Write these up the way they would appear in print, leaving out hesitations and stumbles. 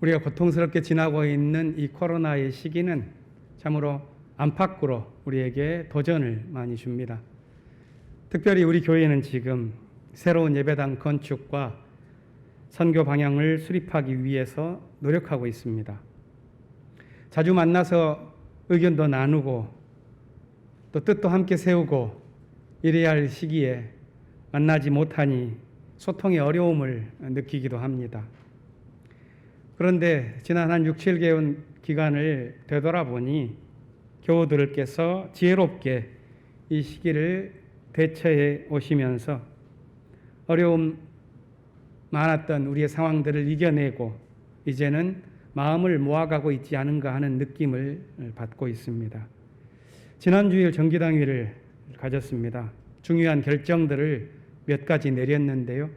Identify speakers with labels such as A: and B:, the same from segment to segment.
A: 우리가 고통스럽게 지나고 있는 이 코로나의 시기는 참으로 안팎으로 우리에게 도전을 많이 줍니다. 특별히 우리 교회는 지금 새로운 예배당 건축과 선교 방향을 수립하기 위해서 노력하고 있습니다. 자주 만나서 의견도 나누고 또 뜻도 함께 세우고 이래야 할 시기에 만나지 못하니 소통의 어려움을 느끼기도 합니다. 그런데 지난 한 6, 7개월 기간을 되돌아보니 교우들께서 지혜롭게 이 시기를 대처해 오시면서 어려움 많았던 우리의 상황들을 이겨내고 이제는 마음을 모아가고 있지 않은가 하는 느낌을 받고 있습니다. 지난 주일 정기당회를 가졌습니다. 중요한 결정들을 몇 가지 내렸는데요.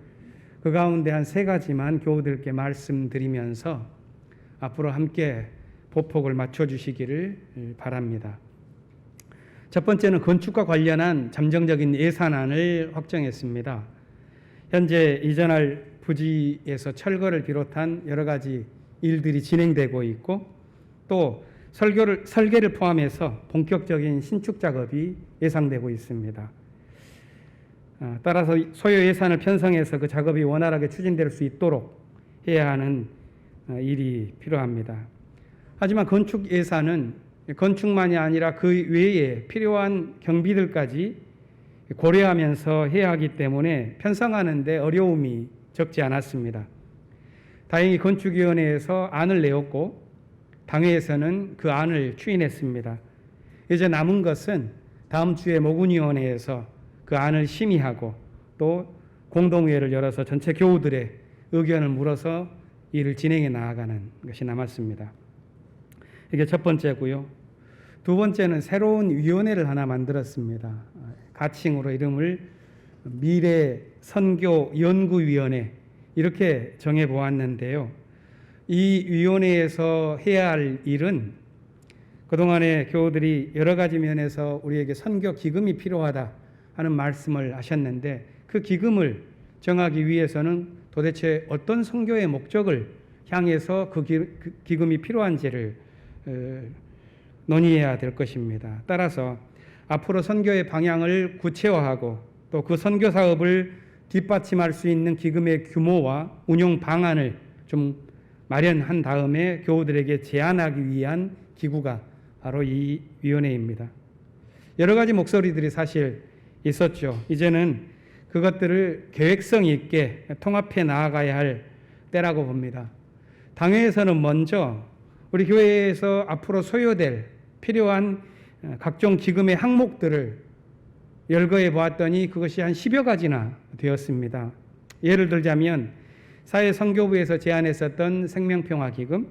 A: 그 가운데 한 3가지만 교우들께 말씀드리면서 앞으로 함께 보폭을 맞춰주시기를 바랍니다. 첫 번째는 건축과 관련한 잠정적인 예산안을 확정했습니다. 현재 이전할 부지에서 철거를 비롯한 여러 가지 일들이 진행되고 있고 또 설계를 포함해서 본격적인 신축 작업이 예상되고 있습니다. 따라서 소요 예산을 편성해서 그 작업이 원활하게 추진될 수 있도록 해야 하는 일이 필요합니다. 하지만 건축 예산은 건축만이 아니라 그 외에 필요한 경비들까지 고려하면서 해야 하기 때문에 편성하는 데 어려움이 적지 않았습니다. 다행히 건축위원회에서 안을 내었고 당회에서는 그 안을 추인했습니다. 이제 남은 것은 다음 주에 모군위원회에서 그 안을 심의하고 또 공동회의를 열어서 전체 교우들의 의견을 물어서 일을 진행해 나아가는 것이 남았습니다. 이게 첫 번째고요. 두 번째는 새로운 위원회를 하나 만들었습니다. 가칭으로 이름을 미래선교연구위원회 이렇게 정해보았는데요. 이 위원회에서 해야 할 일은 그동안에 교우들이 여러 가지 면에서 우리에게 선교 기금이 필요하다 하는 말씀을 하셨는데 그 기금을 정하기 위해서는 도대체 어떤 선교의 목적을 향해서 그 기금이 필요한지를 논의해야 될 것입니다. 따라서 앞으로 선교의 방향을 구체화하고 또 그 선교 사업을 뒷받침할 수 있는 기금의 규모와 운용 방안을 좀 마련한 다음에 교우들에게 제안하기 위한 기구가 바로 이 위원회입니다. 여러 가지 목소리들이 사실 있었죠. 이제는 그것들을 계획성 있게 통합해 나아가야 할 때라고 봅니다. 당회에서는 먼저 우리 교회에서 앞으로 소요될 필요한 각종 기금의 항목들을 열거해 보았더니 그것이 한 10여 가지나 되었습니다. 예를 들자면 사회선교부에서 제안했었던 생명평화기금,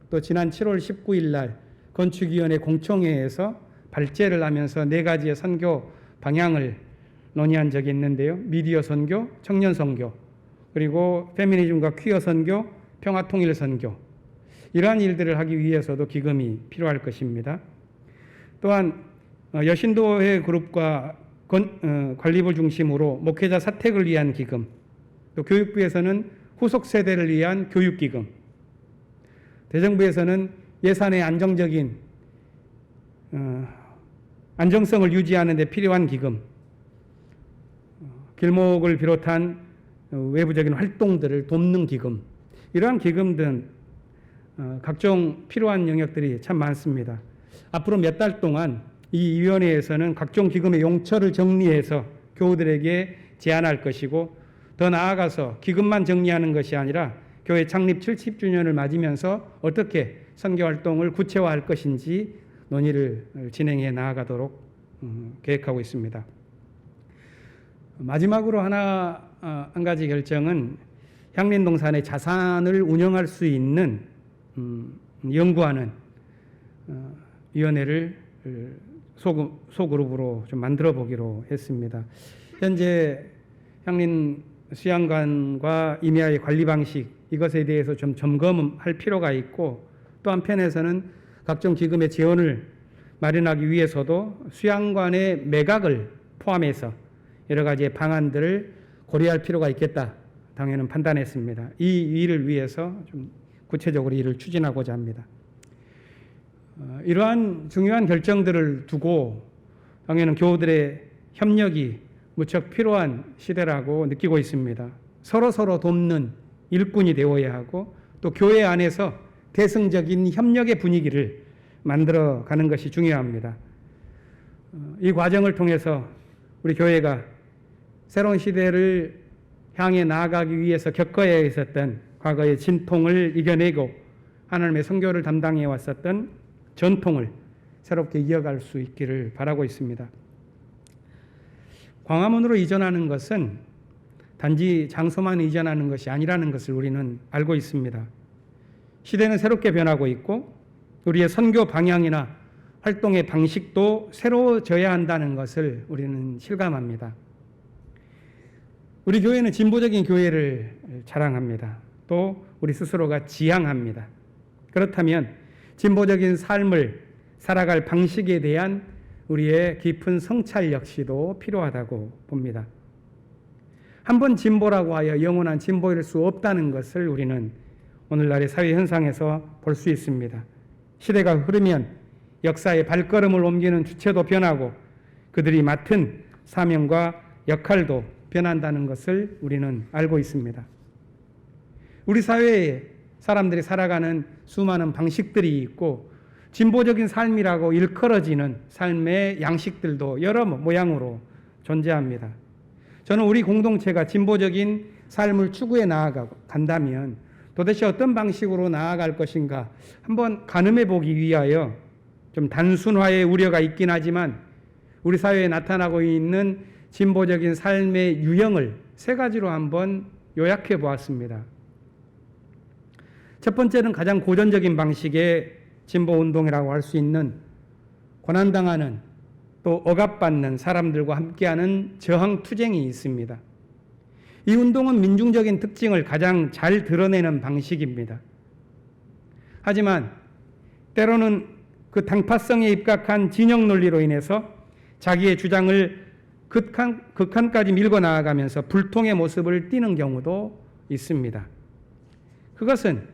A: 또 지난 7월 19일 날 건축위원회 공청회에서 발제를 하면서 4가지의 선교 방향을 논의한 적이 있는데요. 미디어 선교, 청년 선교, 그리고 페미니즘과 퀴어 선교, 평화통일 선교. 이러한 일들을 하기 위해서도 기금이 필요할 것입니다. 또한 여신도회 그룹과 관리부 중심으로 목회자 사택을 위한 기금, 또 교육부에서는 후속 세대를 위한 교육기금, 대정부에서는 예산의 안정성을 유지하는 데 필요한 기금, 길목을 비롯한 외부적인 활동들을 돕는 기금, 이러한 기금 등 각종 필요한 영역들이 참 많습니다. 앞으로 몇 달 동안 이 위원회에서는 각종 기금의 용처를 정리해서 교우들에게 제안할 것이고 더 나아가서 기금만 정리하는 것이 아니라 교회 창립 70주년을 맞으면서 어떻게 선교활동을 구체화할 것인지 논의를 진행해 나아가도록 계획하고 있습니다. 마지막으로 한 가지 결정은 향린동산의 자산을 운영할 수 있는 연구하는 위원회를 소그룹으로 좀 만들어 보기로 했습니다. 현재 향린 수양관과 임야의 관리 방식 이것에 대해서 좀 점검할 필요가 있고 또 한편에서는 각종 기금의 재원을 마련하기 위해서도 수양관의 매각을 포함해서 여러 가지의 방안들을 고려할 필요가 있겠다 당회는 판단했습니다. 이 일을 위해서 좀 구체적으로 이를 추진하고자 합니다. 이러한 중요한 결정들을 두고 당연히 교우들의 협력이 무척 필요한 시대라고 느끼고 있습니다. 서로 돕는 일꾼이 되어야 하고 또 교회 안에서 대승적인 협력의 분위기를 만들어가는 것이 중요합니다. 이 과정을 통해서 우리 교회가 새로운 시대를 향해 나아가기 위해서 겪어야 했었던 과거의 진통을 이겨내고 하나님의 선교를 담당해 왔었던 전통을 새롭게 이어갈 수 있기를 바라고 있습니다. 광화문으로 이전하는 것은 단지 장소만 이전하는 것이 아니라는 것을 우리는 알고 있습니다. 시대는 새롭게 변하고 있고 우리의 선교 방향이나 활동의 방식도 새로워져야 한다는 것을 우리는 실감합니다. 우리 교회는 진보적인 교회를 자랑합니다. 또 우리 스스로가 지향합니다. 그렇다면 진보적인 삶을 살아갈 방식에 대한 우리의 깊은 성찰 역시도 필요하다고 봅니다. 한번 진보라고 하여 영원한 진보일 수 없다는 것을 우리는 오늘날의 사회 현상에서 볼 수 있습니다. 시대가 흐르면 역사의 발걸음을 옮기는 주체도 변하고 그들이 맡은 사명과 역할도 변한다는 것을 우리는 알고 있습니다. 우리 사회에 사람들이 살아가는 수많은 방식들이 있고 진보적인 삶이라고 일컬어지는 삶의 양식들도 여러 모양으로 존재합니다. 저는 우리 공동체가 진보적인 삶을 추구해 간다면 도대체 어떤 방식으로 나아갈 것인가 한번 가늠해 보기 위하여 좀 단순화의 우려가 있긴 하지만 우리 사회에 나타나고 있는 진보적인 삶의 유형을 세 가지로 한번 요약해 보았습니다. 첫 번째는 가장 고전적인 방식의 진보운동이라고 할 수 있는 고난당하는 또 억압받는 사람들과 함께하는 저항투쟁이 있습니다. 이 운동은 민중적인 특징을 가장 잘 드러내는 방식입니다. 하지만 때로는 그 당파성에 입각한 진영 논리로 인해서 자기의 주장을 극한까지 밀고 나아가면서 불통의 모습을 띠는 경우도 있습니다. 그것은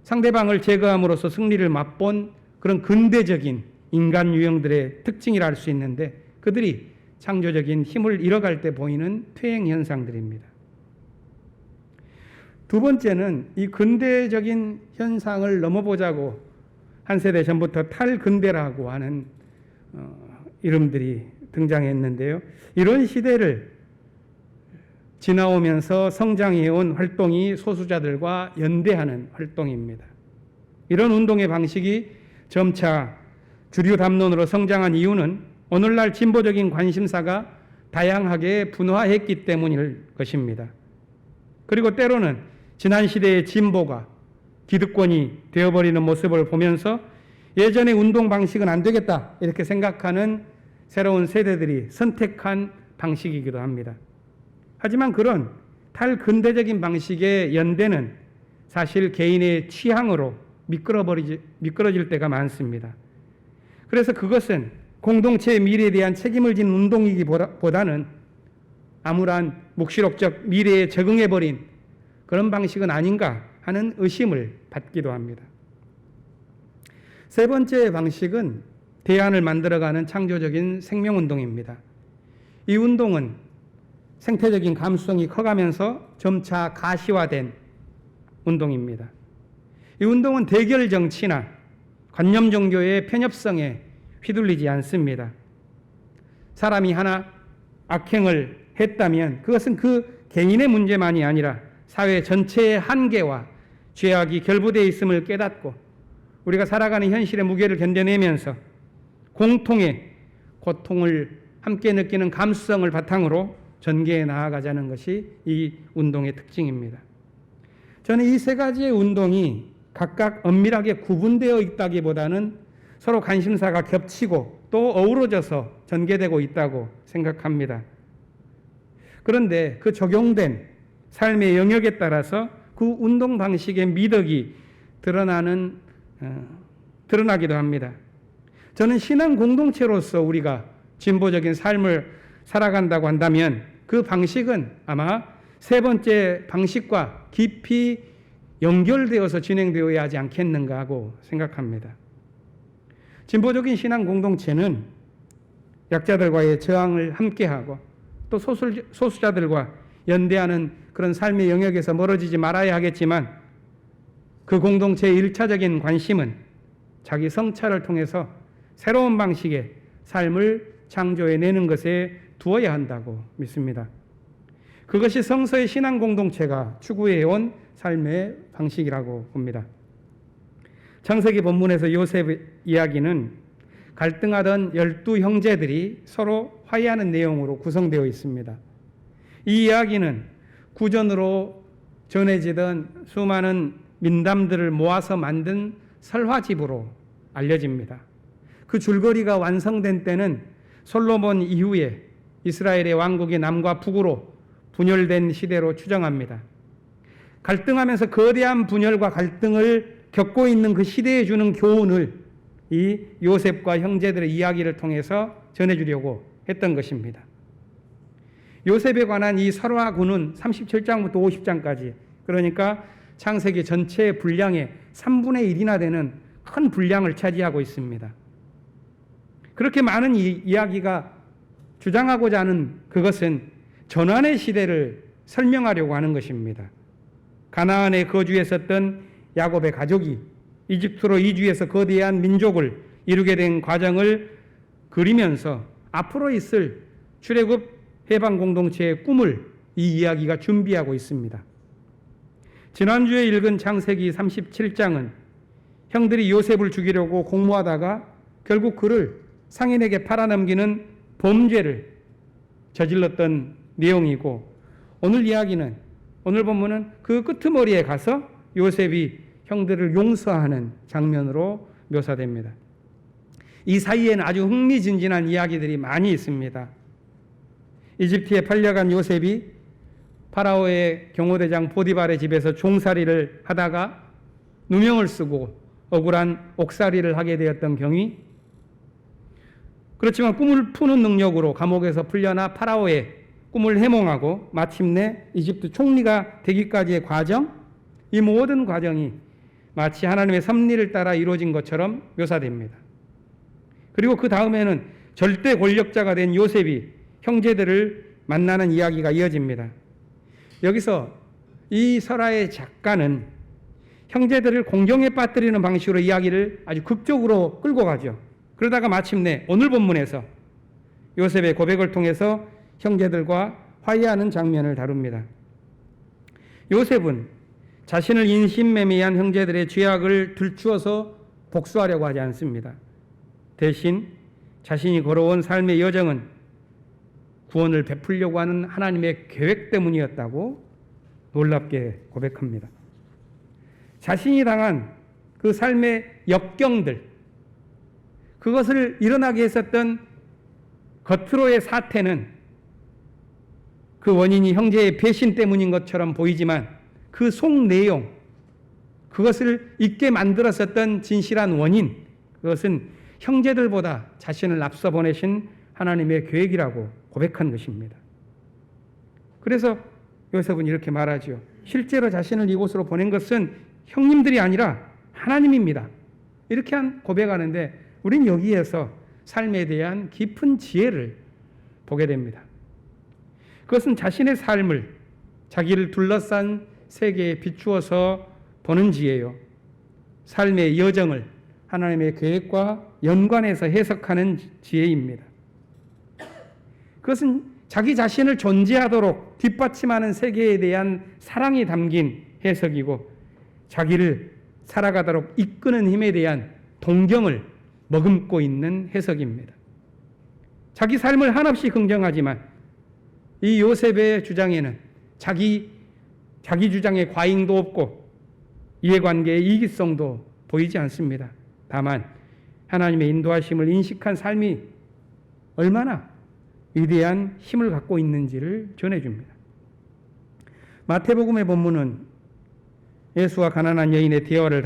A: 상대방을 제거함으로써 승리를 맛본 그런 근대적인 인간 유형들의 특징이라 할 수 있는데 그들이 창조적인 힘을 잃어갈 때 보이는 퇴행 현상들입니다. 두 번째는 이 근대적인 현상을 넘어보자고 한 세대 전부터 탈근대라고 하는 이름들이 등장했는데요. 이런 시대를 지나오면서 성장해온 활동이 소수자들과 연대하는 활동입니다. 이런 운동의 방식이 점차 주류 담론으로 성장한 이유는 오늘날 진보적인 관심사가 다양하게 분화했기 때문일 것입니다. 그리고 때로는 지난 시대의 진보가 기득권이 되어버리는 모습을 보면서 예전의 운동 방식은 안 되겠다 이렇게 생각하는 새로운 세대들이 선택한 방식이기도 합니다. 하지만 그런 탈근대적인 방식의 연대는 사실 개인의 취향으로 미끄러질 때가 많습니다. 그래서 그것은 공동체의 미래에 대한 책임을 지는 운동이기보다는 암울한 묵시록적 미래에 적응해버린 그런 방식은 아닌가 하는 의심을 받기도 합니다. 세 번째 방식은 대안을 만들어가는 창조적인 생명운동입니다. 이 운동은 생태적인 감수성이 커가면서 점차 가시화된 운동입니다. 이 운동은 대결 정치나 관념 종교의 편협성에 휘둘리지 않습니다. 사람이 하나 악행을 했다면 그것은 그 개인의 문제만이 아니라 사회 전체의 한계와 죄악이 결부되어 있음을 깨닫고 우리가 살아가는 현실의 무게를 견뎌내면서 공통의 고통을 함께 느끼는 감수성을 바탕으로 전개해 나아가자는 것이 이 운동의 특징입니다. 저는 이 세 가지의 운동이 각각 엄밀하게 구분되어 있다기보다는 서로 관심사가 겹치고 또 어우러져서 전개되고 있다고 생각합니다. 그런데 그 적용된 삶의 영역에 따라서 그 운동 방식의 미덕이 드러나기도 합니다. 저는 신앙 공동체로서 우리가 진보적인 삶을 살아간다고 한다면 그 방식은 아마 세 번째 방식과 깊이 연결되어서 진행되어야 하지 않겠는가 하고 생각합니다. 진보적인 신앙 공동체는 약자들과의 저항을 함께하고 또 소수자들과 연대하는 그런 삶의 영역에서 멀어지지 말아야 하겠지만 그 공동체의 1차적인 관심은 자기 성찰을 통해서 새로운 방식의 삶을 창조해내는 것에 두어야 한다고 믿습니다. 그것이 성서의 신앙 공동체가 추구해온 삶의 방식이라고 봅니다. 창세기 본문에서 요셉의 이야기는 갈등하던 12 형제들이 서로 화해하는 내용으로 구성되어 있습니다. 이 이야기는 구전으로 전해지던 수많은 민담들을 모아서 만든 설화집으로 알려집니다. 그 줄거리가 완성된 때는 솔로몬 이후에 이스라엘의 왕국이 남과 북으로 분열된 시대로 추정합니다. 갈등하면서 거대한 분열과 갈등을 겪고 있는 그 시대에 주는 교훈을 이 요셉과 형제들의 이야기를 통해서 전해주려고 했던 것입니다. 요셉에 관한 이 설화구는 37장부터 50장까지, 그러니까 창세기 전체 분량의 3분의 1이나 되는 큰 분량을 차지하고 있습니다. 그렇게 많은 이야기가 주장하고자 하는 그것은 전환의 시대를 설명하려고 하는 것입니다. 가나안에 거주했었던 야곱의 가족이 이집트로 이주해서 거대한 민족을 이루게 된 과정을 그리면서 앞으로 있을 출애굽 해방 공동체의 꿈을 이 이야기가 준비하고 있습니다. 지난주에 읽은 창세기 37장은 형들이 요셉을 죽이려고 공모하다가 결국 그를 상인에게 팔아넘기는 범죄를 저질렀던 내용이고, 오늘 이야기는, 오늘 본문은 그 끄트머리에 가서 요셉이 형들을 용서하는 장면으로 묘사됩니다. 이 사이에는 아주 흥미진진한 이야기들이 많이 있습니다. 이집트에 팔려간 요셉이 파라오의 경호대장 보디발의 집에서 종살이를 하다가 누명을 쓰고 억울한 옥살이를 하게 되었던 경위, 그렇지만 꿈을 푸는 능력으로 감옥에서 풀려나 파라오의 꿈을 해몽하고 마침내 이집트 총리가 되기까지의 과정, 이 모든 과정이 마치 하나님의 섭리를 따라 이루어진 것처럼 묘사됩니다. 그리고 그 다음에는 절대 권력자가 된 요셉이 형제들을 만나는 이야기가 이어집니다. 여기서 이 설화의 작가는 형제들을 공경에 빠뜨리는 방식으로 이야기를 아주 극적으로 끌고 가죠. 그러다가 마침내 오늘 본문에서 요셉의 고백을 통해서 형제들과 화해하는 장면을 다룹니다. 요셉은 자신을 인신매매한 형제들의 죄악을 들추어서 복수하려고 하지 않습니다. 대신 자신이 걸어온 삶의 여정은 구원을 베풀려고 하는 하나님의 계획 때문이었다고 놀랍게 고백합니다. 자신이 당한 그 삶의 역경들, 그것을 일어나게 했었던 겉으로의 사태는 그 원인이 형제의 배신 때문인 것처럼 보이지만 그 속 내용, 그것을 잊게 만들었었던 진실한 원인, 그것은 형제들보다 자신을 앞서 보내신 하나님의 계획이라고 고백한 것입니다. 그래서 요셉은 이렇게 말하죠. 실제로 자신을 이곳으로 보낸 것은 형님들이 아니라 하나님입니다. 이렇게 고백하는데 우린 여기에서 삶에 대한 깊은 지혜를 보게 됩니다. 그것은 자신의 삶을 자기를 둘러싼 세계에 비추어서 보는 지혜요, 삶의 여정을 하나님의 계획과 연관해서 해석하는 지혜입니다. 그것은 자기 자신을 존재하도록 뒷받침하는 세계에 대한 사랑이 담긴 해석이고, 자기를 살아가도록 이끄는 힘에 대한 동경을 머금고 있는 해석입니다. 자기 삶을 한없이 긍정하지만 이 요셉의 주장에는 자기 주장의 과잉도 없고 이해관계의 이기성도 보이지 않습니다. 다만 하나님의 인도하심을 인식한 삶이 얼마나 위대한 힘을 갖고 있는지를 전해줍니다. 마태복음의 본문은 예수와 가난한 여인의 대화를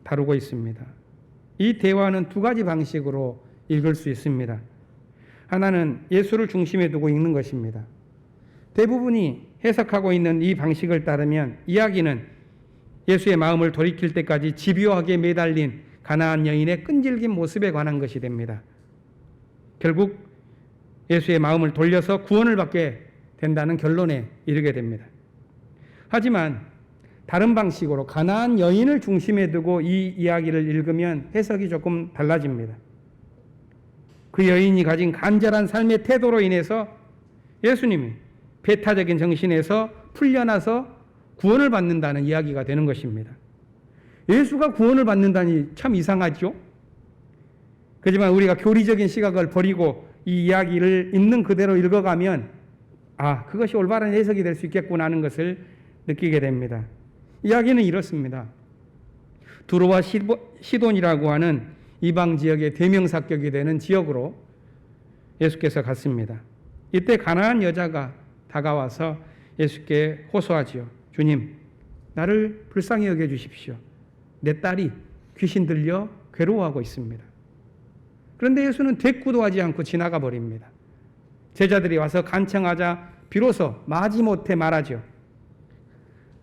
A: 다루고 있습니다. 이 대화는 두 가지 방식으로 읽을 수 있습니다. 하나는 예수를 중심에 두고 읽는 것입니다. 대부분이 해석하고 있는 이 방식을 따르면 이야기는 예수의 마음을 돌이킬 때까지 집요하게 매달린 가나안 여인의 끈질긴 모습에 관한 것이 됩니다. 결국 예수의 마음을 돌려서 구원을 받게 된다는 결론에 이르게 됩니다. 하지만 다른 방식으로 가나안 여인을 중심에 두고 이 이야기를 읽으면 해석이 조금 달라집니다. 그 여인이 가진 간절한 삶의 태도로 인해서 예수님이 배타적인 정신에서 풀려나서 구원을 받는다는 이야기가 되는 것입니다. 예수가 구원을 받는다니 참 이상하죠? 그렇지만 우리가 교리적인 시각을 버리고 이 이야기를 있는 그대로 읽어가면 그것이 올바른 해석이 될 수 있겠구나 하는 것을 느끼게 됩니다. 이야기는 이렇습니다. 두로와 시돈이라고 하는 이방 지역의 대명사격이 되는 지역으로 예수께서 갔습니다. 이때 가나안 여자가 다가와서 예수께 호소하지요. 주님, 나를 불쌍히 여겨 주십시오. 내 딸이 귀신 들려 괴로워하고 있습니다. 그런데 예수는 대꾸도 하지 않고 지나가 버립니다. 제자들이 와서 간청하자 비로소 마지못해 말하죠.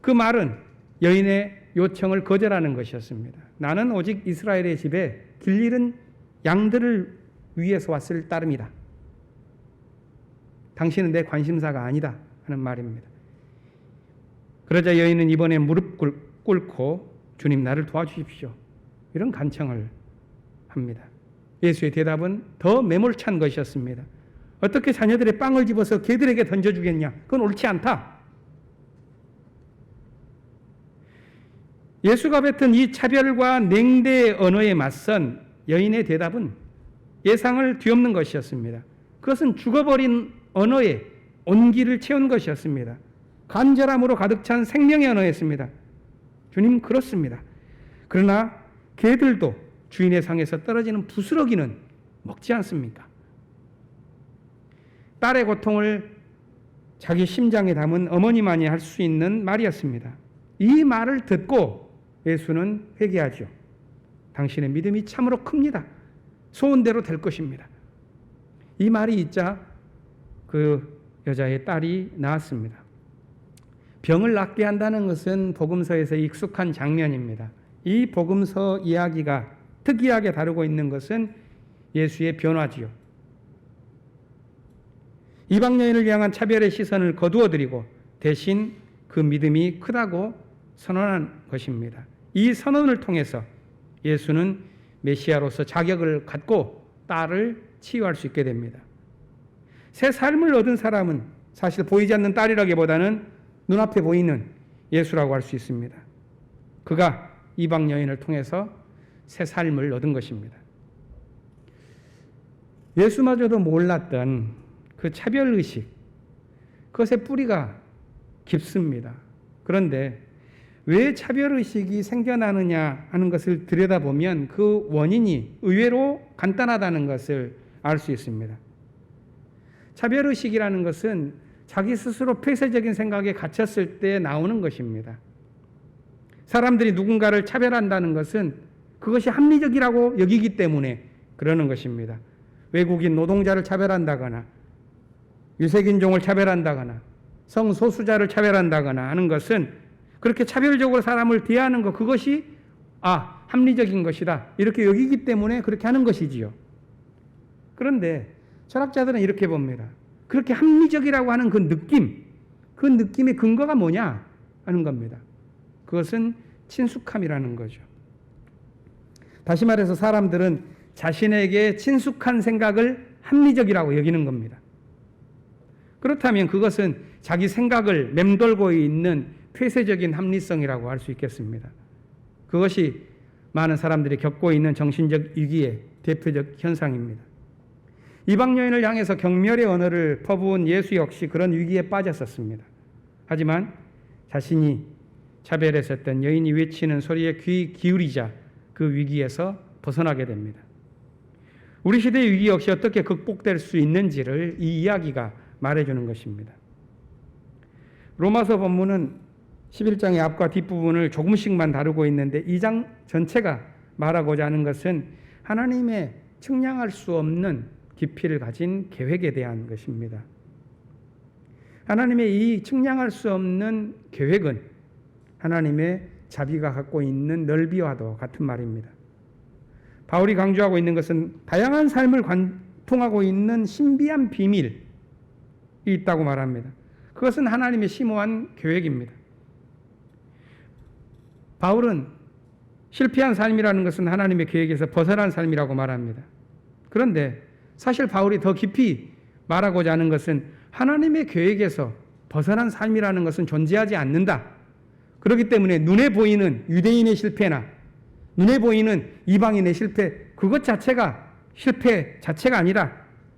A: 그 말은 여인의 요청을 거절하는 것이었습니다. 나는 오직 이스라엘의 집에 길 잃은 양들을 위해서 왔을 따름이다. 당신은 내 관심사가 아니다 하는 말입니다. 그러자 여인은 이번에 무릎 꿇고 주님 나를 도와주십시오. 이런 간청을 합니다. 예수의 대답은 더 매몰찬 것이었습니다. 어떻게 자녀들의 빵을 집어서 개들에게 던져주겠냐? 그건 옳지 않다. 예수가 뱉은 이 차별과 냉대의 언어에 맞선 여인의 대답은 예상을 뒤엎는 것이었습니다. 그것은 죽어버린 언어에 온기를 채운 것이었습니다. 간절함으로 가득 찬 생명의 언어였습니다. 주님, 그렇습니다. 그러나 개들도 주인의 상에서 떨어지는 부스러기는 먹지 않습니까? 딸의 고통을 자기 심장에 담은 어머니만이 할 수 있는 말이었습니다. 이 말을 듣고 예수는 회개하죠. 당신의 믿음이 참으로 큽니다. 소원대로 될 것입니다. 이 말이 있자 그 여자의 딸이 나았습니다. 병을 낫게 한다는 것은 복음서에서 익숙한 장면입니다. 이 복음서 이야기가 특이하게 다루고 있는 것은 예수의 변화지요. 이방 여인을 향한 차별의 시선을 거두어드리고 대신 그 믿음이 크다고 선언한 것입니다. 이 선언을 통해서 예수는 메시아로서 자격을 갖고 딸을 치유할 수 있게 됩니다. 새 삶을 얻은 사람은 사실 보이지 않는 딸이라기보다는 눈앞에 보이는 예수라고 할 수 있습니다. 그가 이방 여인을 통해서 새 삶을 얻은 것입니다. 예수마저도 몰랐던 그 차별의식, 그것의 뿌리가 깊습니다. 그런데 왜 차별의식이 생겨나느냐 하는 것을 들여다보면 그 원인이 의외로 간단하다는 것을 알 수 있습니다. 차별의식이라는 것은 자기 스스로 폐쇄적인 생각에 갇혔을 때 나오는 것입니다. 사람들이 누군가를 차별한다는 것은 그것이 합리적이라고 여기기 때문에 그러는 것입니다. 외국인 노동자를 차별한다거나 유색인종을 차별한다거나 성소수자를 차별한다거나 하는 것은 그렇게 차별적으로 사람을 대하는 것, 그것이 합리적인 것이다 이렇게 여기기 때문에 그렇게 하는 것이지요. 그런데 철학자들은 이렇게 봅니다. 그렇게 합리적이라고 하는 그 느낌, 그 느낌의 근거가 뭐냐 하는 겁니다. 그것은 친숙함이라는 거죠. 다시 말해서 사람들은 자신에게 친숙한 생각을 합리적이라고 여기는 겁니다. 그렇다면 그것은 자기 생각을 맴돌고 있는 폐쇄적인 합리성이라고 할 수 있겠습니다. 그것이 많은 사람들이 겪고 있는 정신적 위기의 대표적 현상입니다. 이방 여인을 향해서 경멸의 언어를 퍼부은 예수 역시 그런 위기에 빠졌었습니다. 하지만 자신이 차별했었던 여인이 외치는 소리에 귀 기울이자 그 위기에서 벗어나게 됩니다. 우리 시대의 위기 역시 어떻게 극복될 수 있는지를 이 이야기가 말해주는 것입니다. 로마서 본문은 11장의 앞과 뒷부분을 조금씩만 다루고 있는데 이 장 전체가 말하고자 하는 것은 하나님의 측량할 수 없는 깊이를 가진 계획에 대한 것입니다. 하나님의 이 측량할 수 없는 계획은 하나님의 자비가 갖고 있는 넓이와도 같은 말입니다. 바울이 강조하고 있는 것은 다양한 삶을 관통하고 있는 신비한 비밀이 있다고 말합니다. 그것은 하나님의 심오한 계획입니다. 바울은 실패한 삶이라는 것은 하나님의 계획에서 벗어난 삶이라고 말합니다. 그런데 사실 바울이 더 깊이 말하고자 하는 것은 하나님의 계획에서 벗어난 삶이라는 것은 존재하지 않는다. 그렇기 때문에 눈에 보이는 유대인의 실패나 눈에 보이는 이방인의 실패, 그것 자체가 실패 자체가 아니라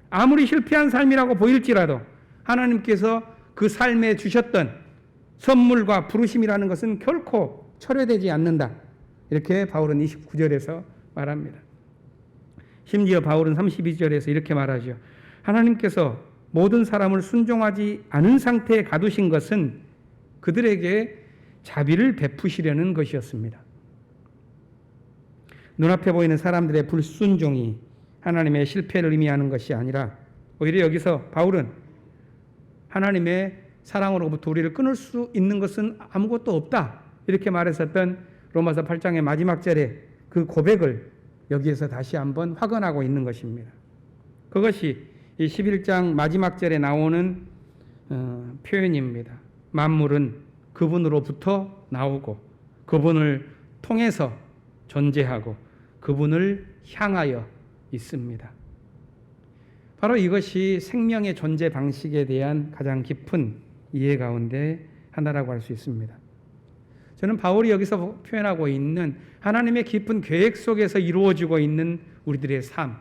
A: 아무리 실패한 삶이라고 보일지라도 하나님께서 그 삶에 주셨던 선물과 부르심이라는 것은 결코 철회되지 않는다. 이렇게 바울은 29절에서 말합니다. 심지어 바울은 32절에서 이렇게 말하죠. 하나님께서 모든 사람을 순종하지 않은 상태에 가두신 것은 그들에게 자비를 베푸시려는 것이었습니다. 눈앞에 보이는 사람들의 불순종이 하나님의 실패를 의미하는 것이 아니라 오히려 여기서 바울은 하나님의 사랑으로부터 우리를 끊을 수 있는 것은 아무것도 없다. 이렇게 말했었던 로마서 8장의 마지막 절에 그 고백을 여기에서 다시 한번 확언하고 있는 것입니다. 그것이 이 11장 마지막 절에 나오는 표현입니다. 만물은 그분으로부터 나오고 그분을 통해서 존재하고 그분을 향하여 있습니다. 바로 이것이 생명의 존재 방식에 대한 가장 깊은 이해 가운데 하나라고 할 수 있습니다. 저는 바울이 여기서 표현하고 있는 하나님의 깊은 계획 속에서 이루어지고 있는 우리들의 삶,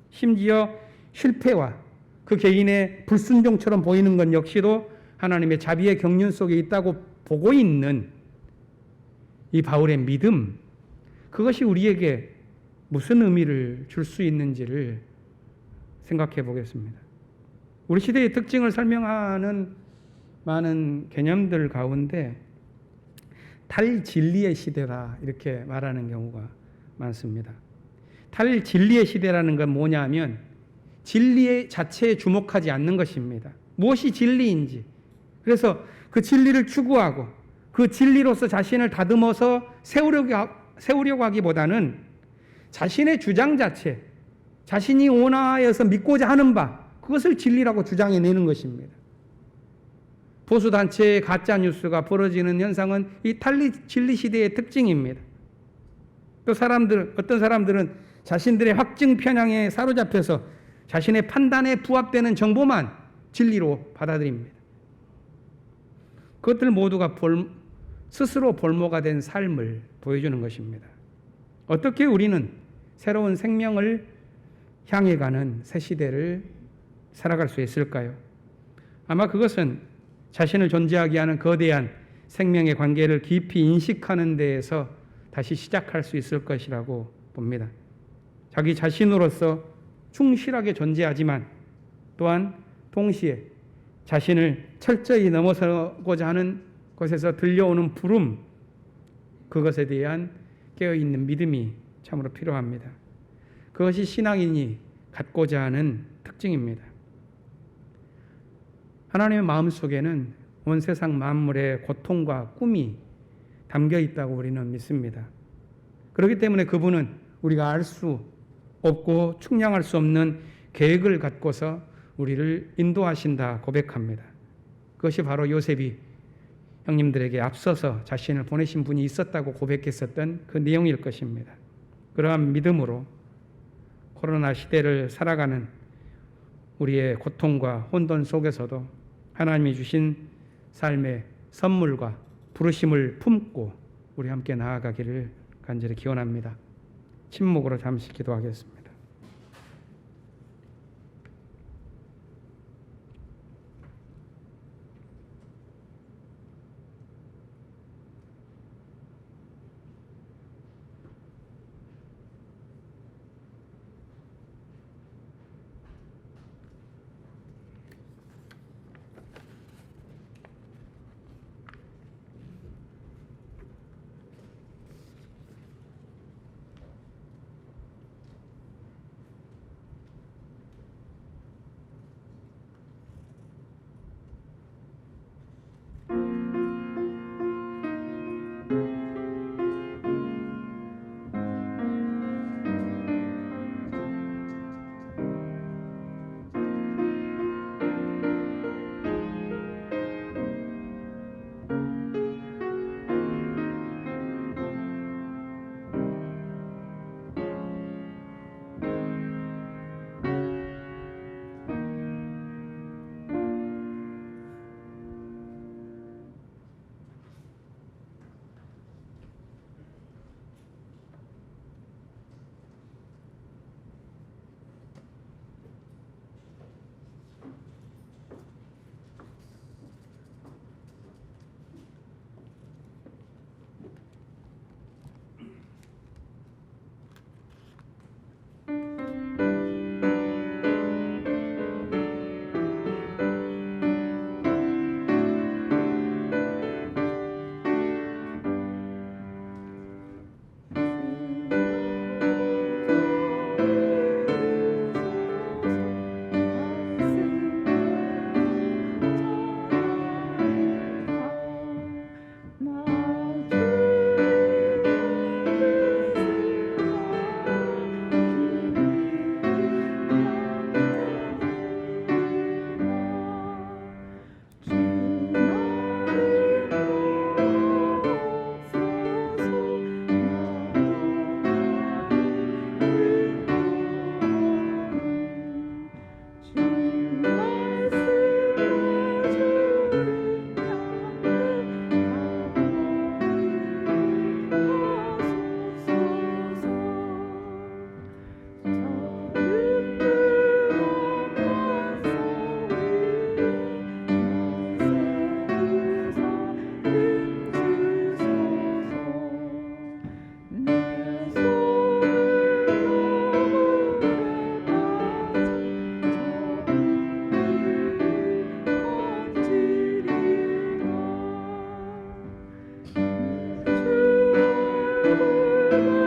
A: 심지어 실패와 그 개인의 불순종처럼 보이는 것 역시도 하나님의 자비의 경륜 속에 있다고 보고 있는 이 바울의 믿음, 그것이 우리에게 무슨 의미를 줄 수 있는지를 생각해 보겠습니다. 우리 시대의 특징을 설명하는 많은 개념들 가운데 탈진리의 시대다 이렇게 말하는 경우가 많습니다. 탈진리의 시대라는 건 뭐냐면 진리 자체에 주목하지 않는 것입니다. 무엇이 진리인지, 그래서 그 진리를 추구하고 그 진리로서 자신을 다듬어서 세우려고 하기보다는 자신의 주장 자체, 자신이 온화하여서 믿고자 하는 바, 그것을 진리라고 주장해내는 것입니다. 보수단체의 가짜뉴스가 벌어지는 현상은 이 진리 시대의 특징입니다. 또 어떤 사람들은 자신들의 확증 편향에 사로잡혀서 자신의 판단에 부합되는 정보만 진리로 받아들입니다. 그것들 모두가 스스로 볼모가 된 삶을 보여주는 것입니다. 어떻게 우리는 새로운 생명을 향해 가는 새 시대를 살아갈 수 있을까요? 아마 그것은 자신을 존재하게 하는 거대한 생명의 관계를 깊이 인식하는 데에서 다시 시작할 수 있을 것이라고 봅니다. 자기 자신으로서 충실하게 존재하지만 또한 동시에 자신을 철저히 넘어서고자 하는 것에서 들려오는 부름, 그것에 대한 깨어있는 믿음이 참으로 필요합니다. 그것이 신앙인이 갖고자 하는 특징입니다. 하나님의 마음속에는 온 세상 만물의 고통과 꿈이 담겨 있다고 우리는 믿습니다. 그렇기 때문에 그분은 우리가 알 수 없고 측량할 수 없는 계획을 갖고서 우리를 인도하신다 고백합니다. 그것이 바로 요셉이 형님들에게 앞서서 자신을 보내신 분이 있었다고 고백했었던 그 내용일 것입니다. 그러한 믿음으로 코로나 시대를 살아가는 우리의 고통과 혼돈 속에서도 하나님이 주신 삶의 선물과 부르심을 품고 우리 함께 나아가기를 간절히 기원합니다. 침묵으로 잠시 기도하겠습니다.
B: 주